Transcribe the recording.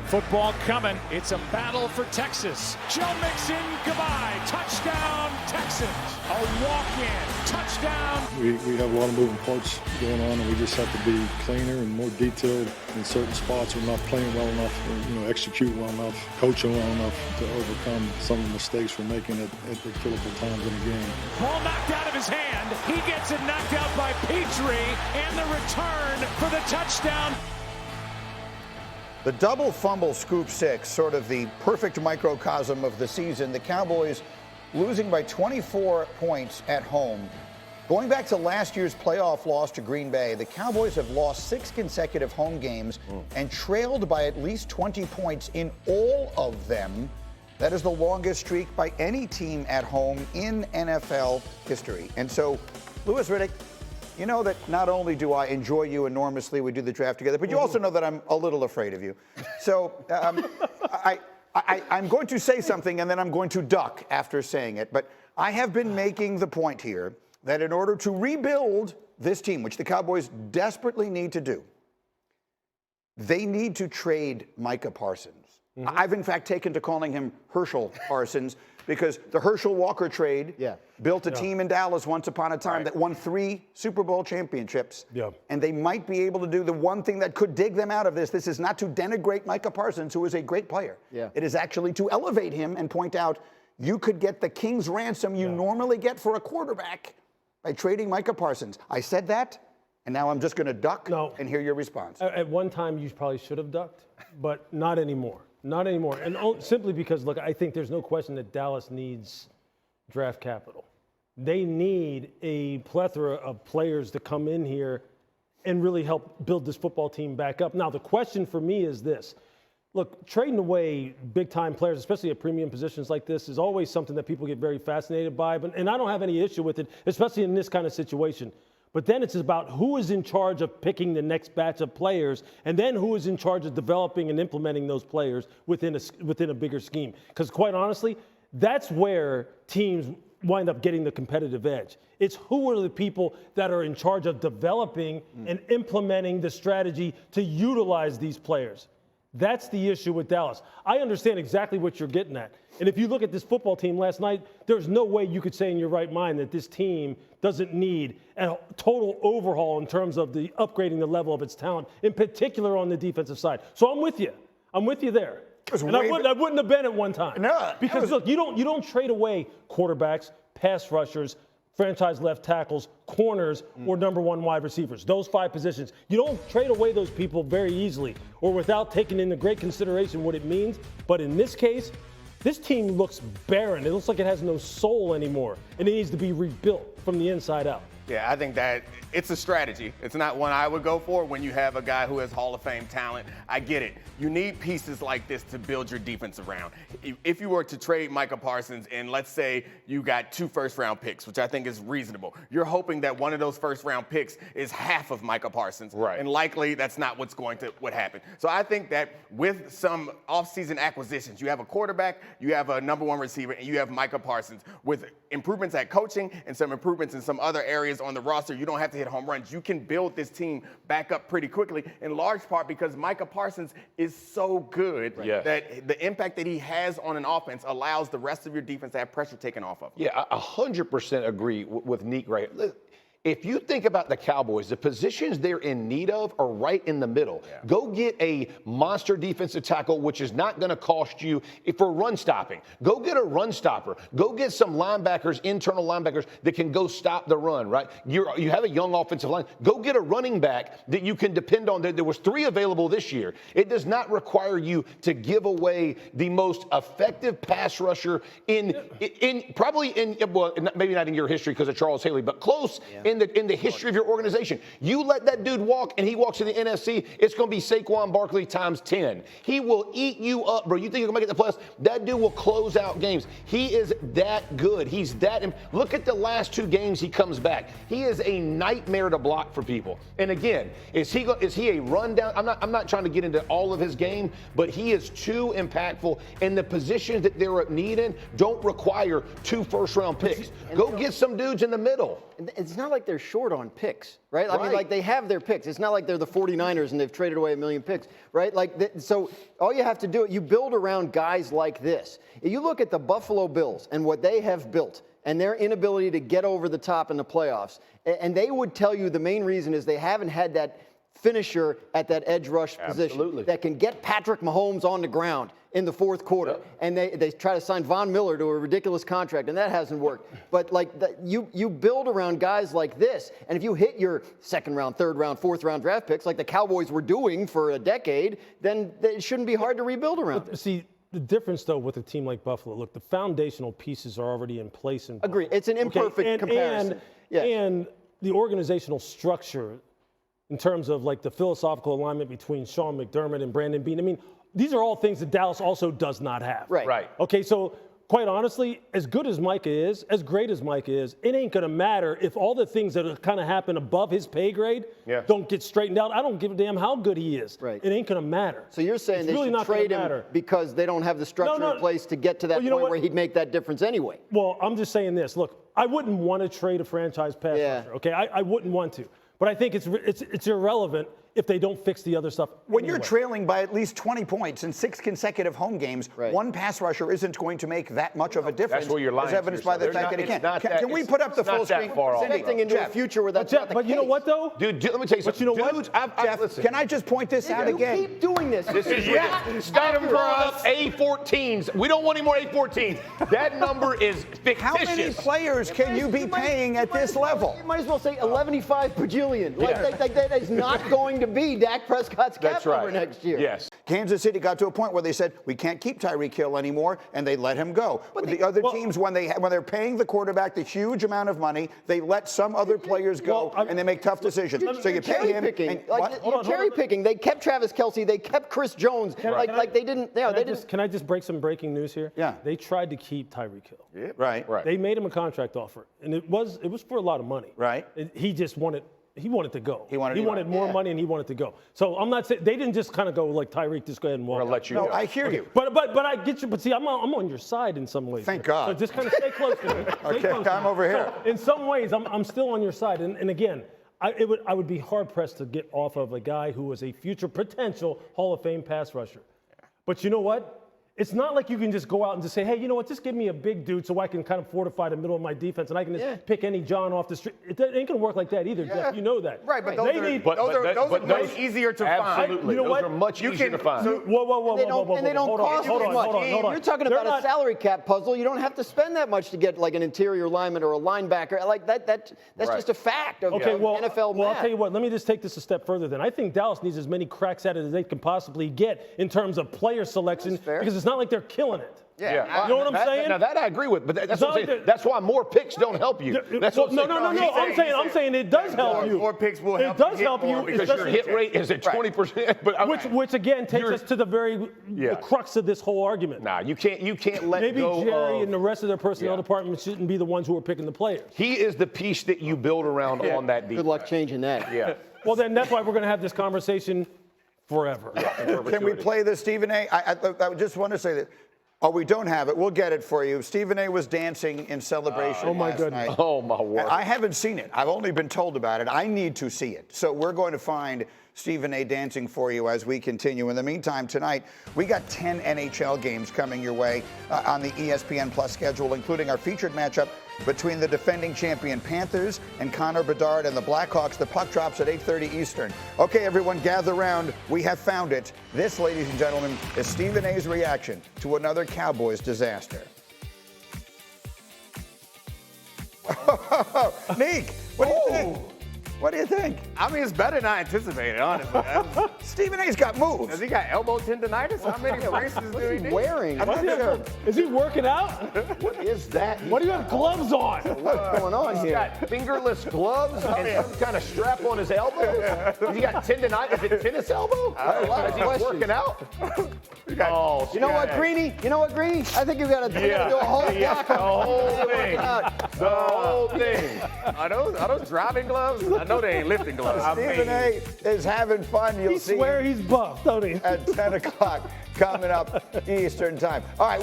Football coming. It's a battle for Texas. Joe Mixon, goodbye. Touchdown, Texans. A walk-in. Touchdown. We have a lot of moving parts going on, and we just have to be cleaner and more detailed in certain spots. We're not playing well enough, execute well enough, coaching well enough to overcome some of the mistakes we're making at the critical times in the game. Ball knocked out of his hand. He gets it knocked out by Petrie, and the return for the touchdown. The double fumble scoop six, sort of the perfect microcosm of the season. The Cowboys losing by 24 points at home. Going back to last year's playoff loss to Green Bay, the Cowboys have lost 6 consecutive home games and trailed by at least 20 points in all of them. That is the longest streak by any team at home in NFL history. And so, Louis Riddick, you know that not only do I enjoy you enormously, we do the draft together, but you also know that I'm a little afraid of you. So I'm going to say something and then I'm going to duck after saying it. But I have been making the point here that in order to rebuild this team, which the Cowboys desperately need to do, they need to trade Micah Parsons. I've, in fact, taken to calling him Herschel Parsons because the Herschel Walker trade built a team in Dallas once upon a time that won 3 Super Bowl championships. And they might be able to do the one thing that could dig them out of this. This is not to denigrate Micah Parsons, who is a great player. It is actually to elevate him and point out you could get the king's ransom you normally get for a quarterback by trading Micah Parsons. I said that, and now I'm just going to duck and hear your response. At one time, you probably should have ducked, but not anymore. Not anymore. And simply because, look, I think there's no question that Dallas needs draft capital. They need a plethora of players to come in here and really help build this football team back up. Now, the question for me is this. Look, trading away big-time players, especially at premium positions like this, is always something that people get very fascinated by. And I don't have any issue with it, especially in this kind of situation. But then it's about who is in charge of picking the next batch of players, and then who is in charge of developing and implementing those players within a bigger scheme. Because quite honestly, that's where teams wind up getting the competitive edge. It's who are the people that are in charge of developing and implementing the strategy to utilize these players. That's the issue with Dallas. I understand exactly what you're getting at. And if you look at this football team last night, there's no way you could say in your right mind that this team doesn't need a total overhaul in terms of the upgrading the level of its talent, in particular on the defensive side. So I'm with you. I'm with you there. And I wouldn't have been at one time. No, because look, you don't trade away quarterbacks, pass rushers, franchise left tackles, corners, or number 1 wide receivers. Those 5 positions. You don't trade away those people very easily or without taking into great consideration what it means. But in this case, this team looks barren. It looks like it has no soul anymore, and it needs to be rebuilt from the inside out. Yeah, I think that it's a strategy. It's not one I would go for when you have a guy who has Hall of Fame talent. I get it. You need pieces like this to build your defense around. If you were to trade Micah Parsons and let's say you got 2 first-round picks, which I think is reasonable, you're hoping that one of those first-round picks is half of Micah Parsons. And likely that's not what's going to happen. So I think that with some offseason acquisitions, you have a quarterback, you have a number 1 receiver, and you have Micah Parsons with improvements at coaching and some improvements in some other areas on the roster. You don't have to hit home runs. You can build this team back up pretty quickly, in large part because Micah Parsons is so good that the impact that he has on an offense allows the rest of your defense to have pressure taken off of him. Yeah, 100% agree with Neek right here. If you think about the Cowboys, the positions they're in need of are right in the middle. Go get a monster defensive tackle, which is not going to cost you for run stopping. Go get a run stopper. Go get some linebackers, internal linebackers that can go stop the run, right? You have a young offensive line. Go get a running back that you can depend on. There was 3 available this year. It does not require you to give away the most effective pass rusher maybe not in your history because of Charles Haley, but close in the history of your organization. You let that dude walk and he walks to the NFC, it's going to be Saquon Barkley times 10. He will eat you up, bro. You think you're going to make it the playoffs? That dude will close out games. He is that good. He's that. Look at the last 2 games he comes back. He is a nightmare to block for people. And again, is he a rundown? I'm not trying to get into all of his game, but he is too impactful. And the positions that they're needing don't require 2 first-round picks. Go get some dudes in the middle. It's not like like they're short on picks, right? I mean, like they have their picks. It's not like they're the 49ers and they've traded away 1 million picks, right? So all you have to do, you build around guys like this. If you look at the Buffalo Bills and what they have built and their inability to get over the top in the playoffs, and they would tell you the main reason is they haven't had that finisher at that edge rush position that can get Patrick Mahomes on the ground in the fourth quarter. And they try to sign Von Miller to a ridiculous contract, and that hasn't worked. But you build around guys like this, and if you hit your second round, third round, fourth round draft picks like the Cowboys were doing for a decade, then it shouldn't be hard to rebuild around. See, the difference, though, with a team like Buffalo, look, the foundational pieces are already in place. Agree. It's an imperfect comparison. And the organizational structure in terms of like the philosophical alignment between Sean McDermott and Brandon Beane. I mean, these are all things that Dallas also does not have. Right. Okay, so quite honestly, as good as Micah is, as great as Micah is, it ain't going to matter if all the things that kind of happen above his pay grade don't get straightened out. I don't give a damn how good he is. Right. It ain't going to matter. So you're saying it's they really should trade him because they don't have the structure in place to get to that point where he'd make that difference anyway? Well, I'm just saying this. Look, I wouldn't want to trade a franchise pass rusher, okay? I wouldn't want to. But I think it's irrelevant if they don't fix the other stuff. When you're trailing by at least 20 points in 6 consecutive home games, one pass rusher isn't going to make that much of a difference. That's where you're lying. As evidenced by the fact that he can't. Can we put up the full screen? Expecting into a future where that's not the But case. You know what, though? Dude, let me tell you something. But you know what? Jeff, can I just point this out again? You keep doing this. This is Stop throwing up A14s. We don't want any more A14s. That number is fictitious. How many players can you be paying at this level? You might as well say 11.5 bajillion. Like that is not going to be Dak Prescott's cap number next year. Yes. Kansas City got to a point where they said, we can't keep Tyreek Hill anymore, and they let him go. But the other teams, when they're paying the quarterback the huge amount of money, they let some other players go, and they make tough decisions. So you pay him. You're cherry picking. They kept Travis Kelce. They kept Chris Jones. They didn't. Can I just break some breaking news here? Yeah. They tried to keep Tyreek Hill. Yeah. Right. They made him a contract offer, and it was for a lot of money. Right. He just wanted. He wanted to go. He wanted more money, and he wanted to go. So I'm not saying they didn't just kind of go like Tyreek, just go ahead and walk. We're gonna let you go. I hear you. But I get you. But see, I'm on your side in some ways. Thank God. So just kind of stay close to me. Okay, I'm over here. So in some ways, I'm still on your side. And again, I would be hard pressed to get off of a guy who was a future potential Hall of Fame pass rusher. But you know what? It's not like you can just go out and just say, hey, you know what, just give me a big dude so I can kind of fortify the middle of my defense and I can just pick any John off the street. It ain't going to work like that either, Jeff. You know that. Right, but those are much easier to find. Absolutely. You know what? Those are much easier to find. Whoa. And they don't cost as much. You're talking about a salary cap puzzle. You don't have to spend that much to get like an interior lineman or a linebacker. Like that's just a fact of NFL math. Well, I'll tell you what. Let me just take this a step further then. I think Dallas needs as many cracks at it as they can possibly get in terms of player selection because it's not like they're killing it. Yeah. You know what I'm saying? Now that I agree with, but that's what I'm saying. That's why more picks don't help you. That's what No. I'm saying it does help you. More picks will help. It does help you because your hit rate is at 20%. But which again takes us to the very crux of this whole argument. Nah, you can't let Maybe go. Maybe Jerry and the rest of their personnel department shouldn't be the ones who are picking the players. He is the piece that you build around on that defense. Good luck changing that. Yeah. Well, then that's why we're going to have this conversation forever. Can we play this, Stephen A? I just want to say that. Oh, we don't have it. We'll get it for you. Stephen A was dancing in celebration last night. Oh, my word. And I haven't seen it. I've only been told about it. I need to see it. So we're going to find Stephen A dancing for you as we continue. In the meantime, tonight, we got 10 NHL games coming your way on the ESPN Plus schedule, including our featured matchup between the defending champion Panthers and Connor Bedard and the Blackhawks. The puck drops at 8:30 Eastern. Okay, everyone, gather around. We have found it. This, ladies and gentlemen, is Stephen A's reaction to another Cowboys disaster. Neek, what do you think? What do you think? I mean, it's better than I anticipated, honestly. Stephen A's got moves. Has he got elbow tendonitis? How many braces do he need? Wearing. I'm not sure. Is he working out? What is that? Why do you have gloves on? What's going on He's here? got fingerless gloves and some kind of strap on his elbow. He got tendonitis. Is it tennis elbow? A lot of Is he questions. working out? You know what, Greeny? I think you got to do a whole block. The whole thing. The whole thing. Are those driving gloves? I know they ain't lifting gloves. Stephen A is having fun. You'll see Swear he's buff, don't he? at 10 o'clock coming up Eastern time. All right.